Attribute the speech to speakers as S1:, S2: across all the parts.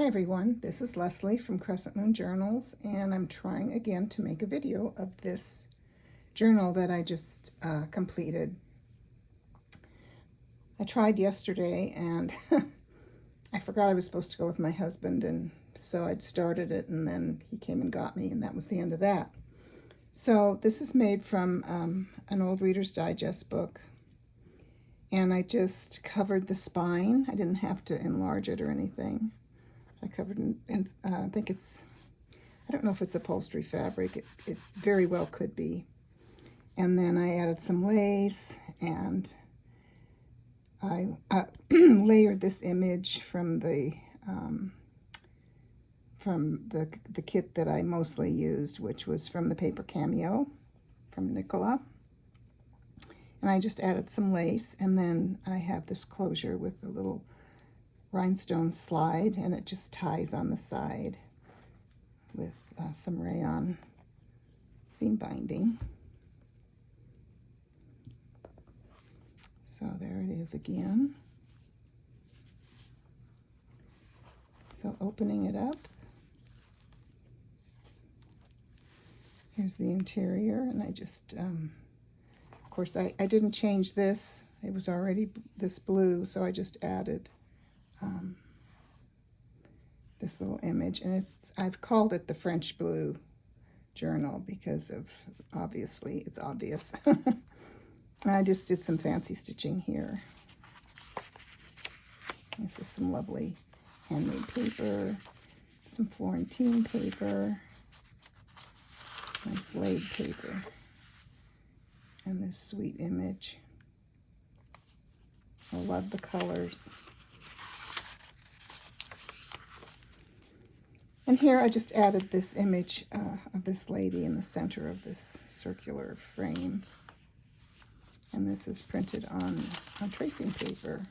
S1: Hi everyone, this is Leslie from Crescent Moon Journals, and I'm trying again to make a video of this journal that I just completed. I tried yesterday and I forgot I was supposed to go with my husband, and so I'd started it and then he came and got me, and that was the end of that. So this is made from an old Reader's Digest book, and I just covered the spine. I didn't have to enlarge it or anything. I covered in I think it's, I don't know if it's upholstery fabric. It very well could be. And then I added some lace, and I layered this image from the kit that I mostly used, which was from the Paper Cameo from Nicola. And I just added some lace, and then I have this closure with a little rhinestone slide, and it just ties on the side with some rayon seam binding. So there it is again. So opening it up, here's the interior, and I just, of course, I didn't change this. It was already this blue, so I just added this little image, and I've called it the French Blue Journal because of, obviously, it's obvious. I just did some fancy stitching here. This is some lovely handmade paper, some Florentine paper, nice laid paper, and this sweet image. I love the colors. And here I just added this image of this lady in the center of this circular frame. And this is printed on tracing paper.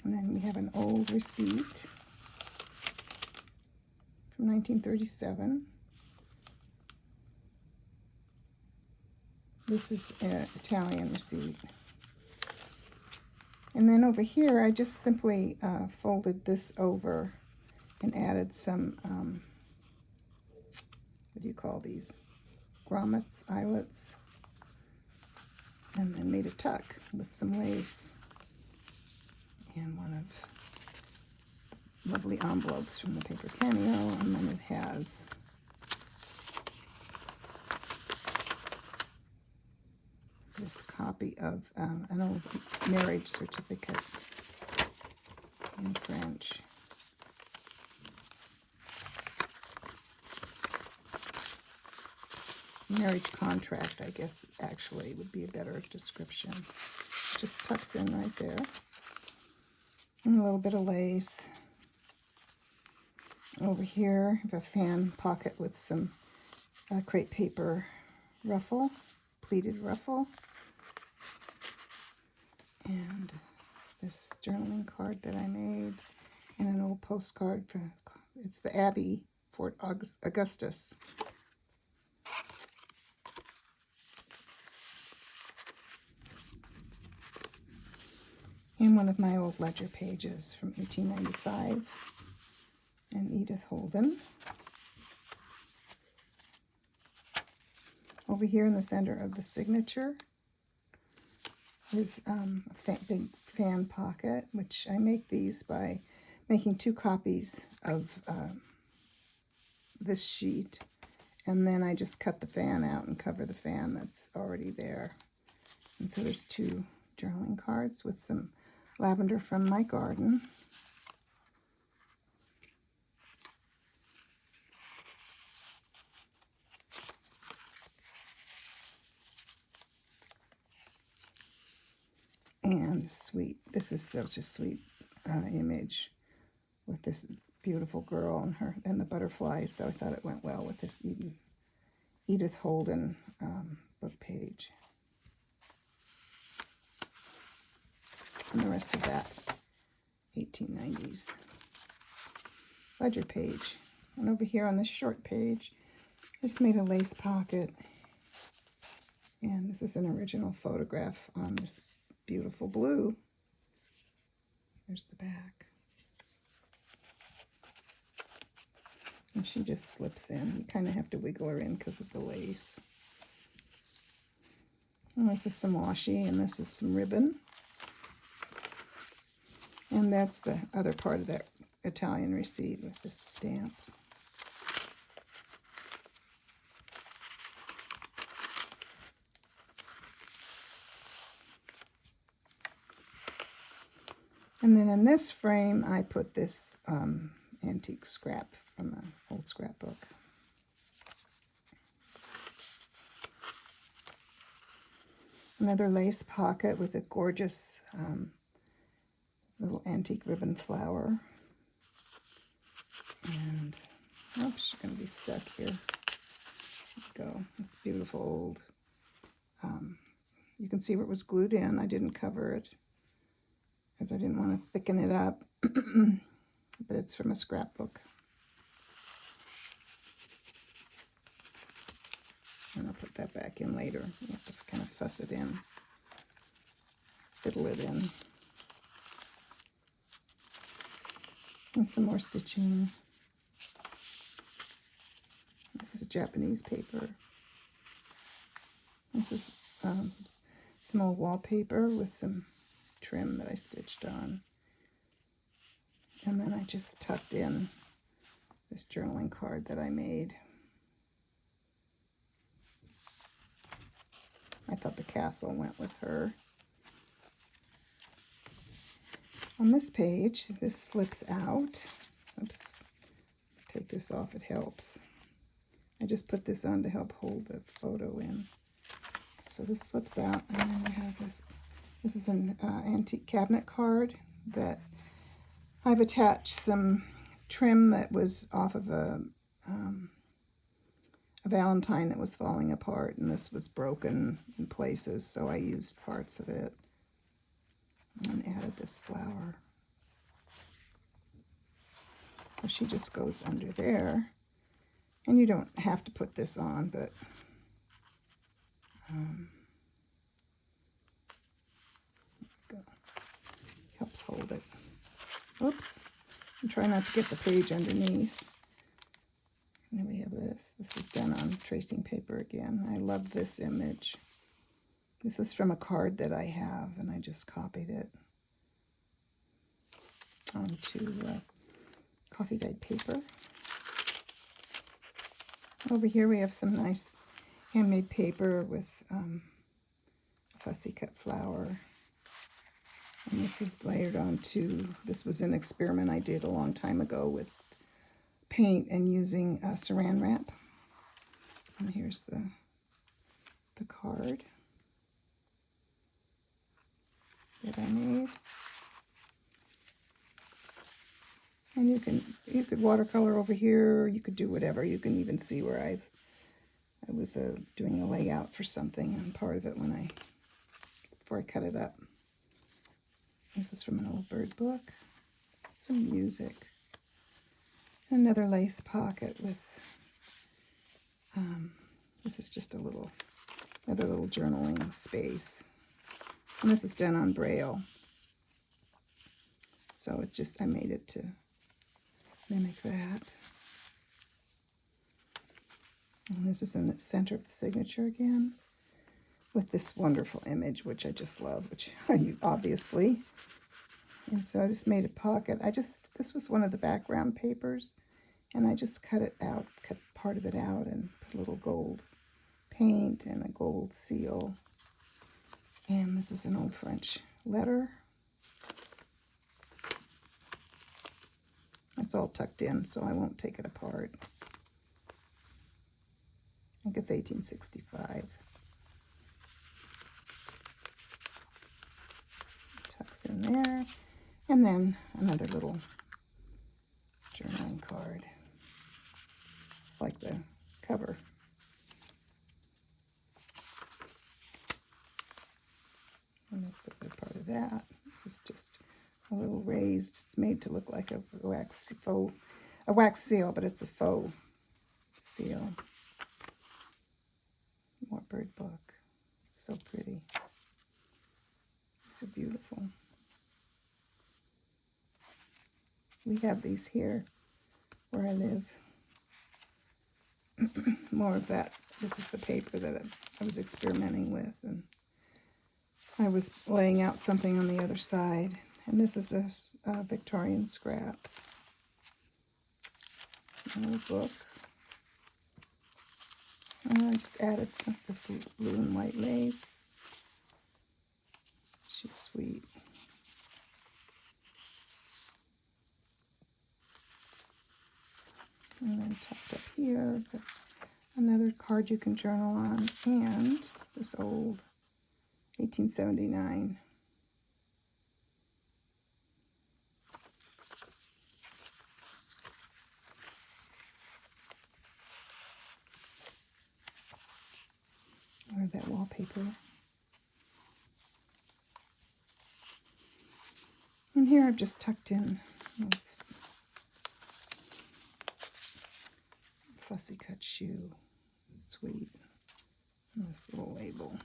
S1: And then we have an old receipt from 1937. This is an Italian receipt. And then over here, I just simply folded this over and added some, what do you call these? Grommets, eyelets. And then made a tuck with some lace and one of lovely envelopes from the Paper Cameo. And then it has this copy of an old marriage certificate in French. Marriage contract, I guess, actually would be a better description. Just tucks in right there. And a little bit of lace. Over here, I have a fan pocket with some crepe paper ruffle, pleated ruffle. And this journaling card that I made, and an old postcard it's the Abbey, Fort Augustus. And one of my old ledger pages from 1895, and Edith Holden. Over here in the center of the signature is a big fan pocket, which I make these by making 2 copies of this sheet, and then I just cut the fan out and cover the fan that's already there. And so there's 2 journaling cards with some lavender from my garden. And sweet, this is such a sweet image with this beautiful girl and her and the butterflies, so I thought it went well with this Edith Holden book page. And the rest of that 1890s ledger page. And over here on this short page, I just made a lace pocket. And this is an original photograph on this beautiful blue. There's the back. she just slips in. You kind of have to wiggle her in because of the lace. And this is some washi, and this is some ribbon. And that's the other part of that Italian receipt with this stamp. And then in this frame, I put this antique scrap from an old scrapbook. Another lace pocket with a gorgeous little antique ribbon flower. And, oh, she's going to be stuck here. There we go. This beautiful old, you can see where it was glued in. I didn't cover it, because I didn't want to thicken it up, but it's from a scrapbook. And I'll put that back in later. You have to kind of fuss it in, fiddle it in. And some more stitching. This is Japanese paper. This is some old wallpaper with some trim that I stitched on. And then I just tucked in this journaling card that I made. I thought the castle went with her. On this page, this flips out. Oops, take this off, it helps. I just put this on to help hold the photo in. So this flips out, and then we have this. This is an antique cabinet card that I've attached some trim that was off of a Valentine that was falling apart, and this was broken in places, so I used parts of it and added this flower. So she just goes under there, and you don't have to put this on, but go. Helps hold it. Oops, I'm trying not to get the page underneath. And then we have this. This is done on tracing paper again. I love this image. This is from a card that I have, and I just copied it onto coffee dyed paper. Over here we have some nice handmade paper with fussy cut flower. And this is layered onto, this was an experiment I did a long time ago with paint and using saran wrap. And here's the card that I made. And you could watercolor over here, or you could do whatever. You can even see where I was doing a layout for something, and part of it before I cut it up. This is from an old bird book. Some music. Another lace pocket with, this is just another little journaling space. And this is done on Braille. So it's just, I made it to mimic that. And this is in the center of the signature again, with this wonderful image, which I just love, which obviously. And so I just made a pocket. This was one of the background papers, and I just cut part of it out, and put a little gold paint and a gold seal. And this is an old French letter. It's all tucked in, so I won't take it apart. I think it's 1865. Tucks in there. And then another little journaling card. It's like the cover. And that's the other part of that. This is just a little raised. It's made to look like a wax seal, but it's a faux seal. More bird book. So pretty. So beautiful. We have these here where I live. more of that. This is the paper that I was experimenting with, and I was laying out something on the other side. And this is a Victorian scrap. An old book. And I just added this blue and white lace. She's sweet. And then tucked up here is another card you can journal on, and this old 1879. Or that wallpaper. And here I've just tucked in fussy cut shoe. Sweet. And this little label.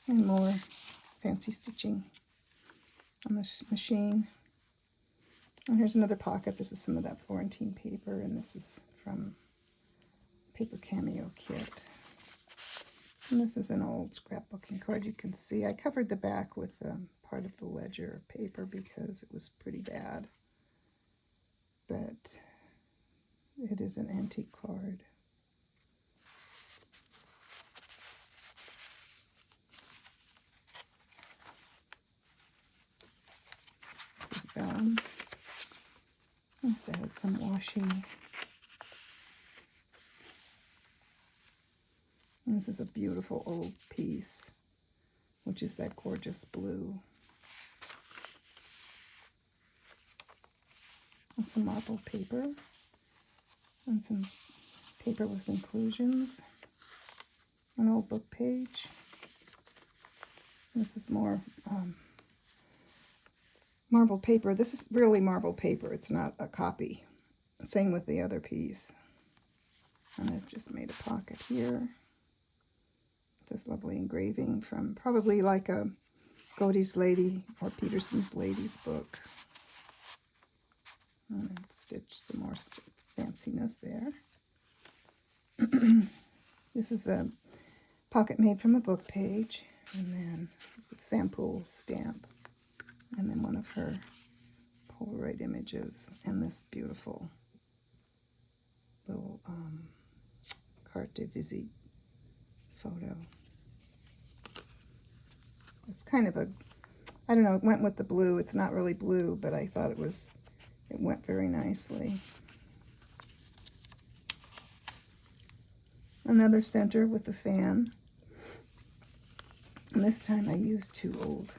S1: And more fancy stitching on this machine. And here's another pocket. This is some of that Florentine paper, and this is from Paper Cameo Kit. And this is an old scrapbooking card. You can see I covered the back with part of the ledger paper because it was pretty bad. But it is an antique card. This is vellum. I just added some washi. And this is a beautiful old piece, which is that gorgeous blue. And some marble paper. And some paper with inclusions. An old book page. This is more marbled paper. This is really marbled paper. It's not a copy. Same with the other piece. And I've just made a pocket here. This lovely engraving from probably like a Godey's Lady or Peterson's Lady's book. And then stitch some more fanciness there. This is a pocket made from a book page. And then this is a Sampool stamp. And then one of her Polaroid images. And this beautiful little carte de visite photo. It's kind of a, I don't know, it went with the blue. It's not really blue, but I thought it went very nicely. Another center with a fan. And this time I used 2 old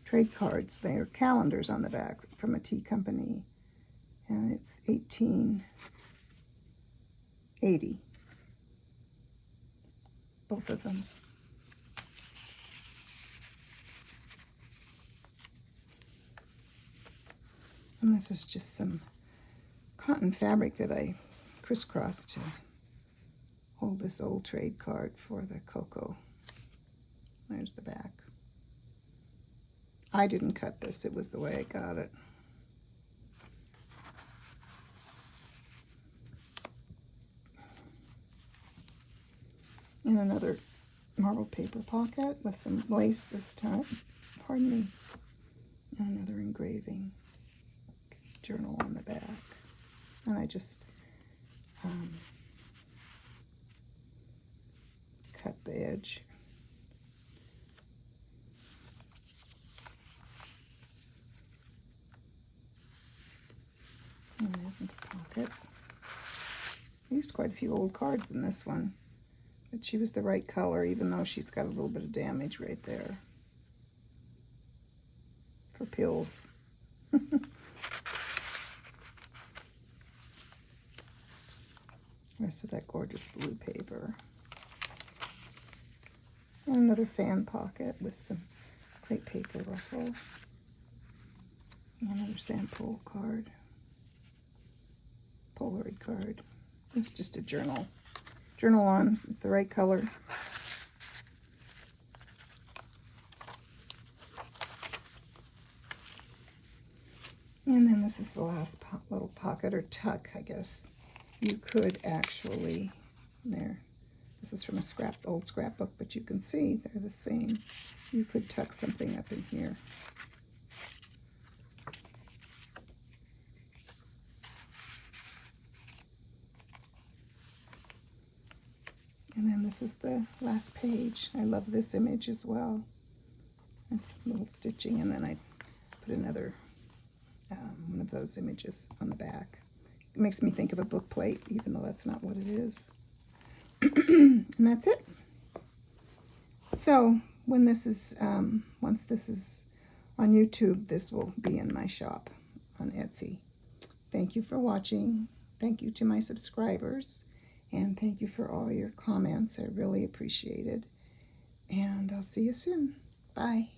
S1: trade cards. They are calendars on the back from a tea company. And it's 1880. Both of them. And this is just some cotton fabric that I crisscrossed to hold this old trade card for the cocoa. There's the back. I didn't cut this. It was the way I got it. And another marble paper pocket with some lace this time. Pardon me. And another engraving. Journal on the back. And I just cut the edge. And there's the pocket. I used quite a few old cards in this one. But she was the right color, even though she's got a little bit of damage right there. For pills. Rest of that gorgeous blue paper. And another fan pocket with some crepe paper ruffle. And another Sampool card. Polaroid card. It's just a journal. Journal on. It's the right color. And then this is the last little pocket or tuck, I guess. You could actually, there, this is from a old scrapbook, but you can see they're the same. You could tuck something up in here. And then this is the last page. I love this image as well. It's a little stitching, and then I put another one of those images on the back. It makes me think of a book plate, even though that's not what it is. And that's it. So when this is, once this is on YouTube, this will be in my shop on Etsy. Thank you for watching. Thank you to my subscribers. And thank you for all your comments. I really appreciate it. And I'll see you soon. Bye.